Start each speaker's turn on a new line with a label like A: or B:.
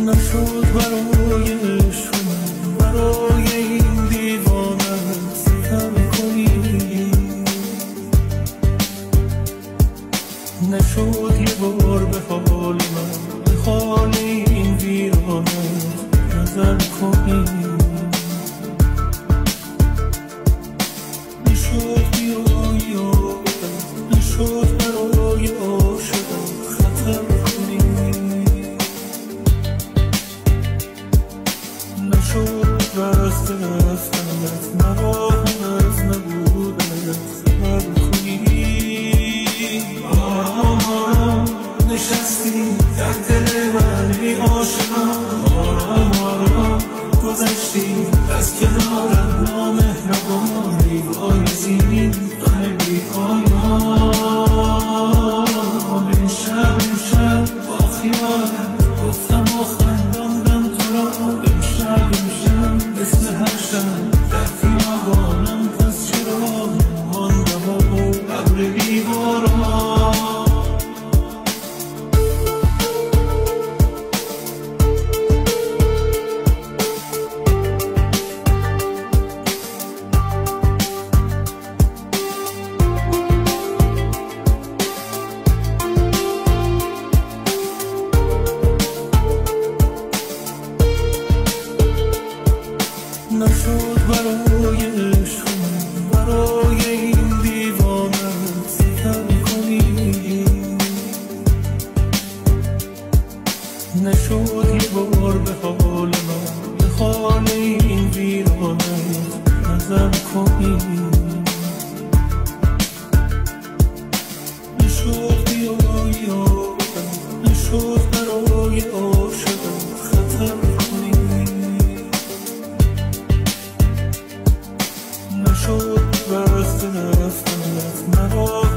A: نشد برای عشق برای این دیوانه ستم کنی، نشد یه بار به حال من، به حال این ویرانه نظر کنی، نشد بیایی آبدم، نشد برای عاشقم ختم کنی، نشد وقت رفتنت نراهم از نبودنت خبر کنی. آرام نشستی در دل من ای عاشقم، آرام آرام گذشتی از کنارم نامهربان، ای وایزین غم بی پایان. امشب با خیالت گفتم و خنداندم تو را، امشب مثل هر شب در خیابانم، پس چرا ماندم و ابر بی باران. نشد برای عشق برای این دیوانه ستم کنی، نشد یه بار به حال من، به حال این ویرانه نظر کنی، نشد بیایی آبدم، نشد برای عاشقم ختم کنی، نشد وقت رفتنت نراهم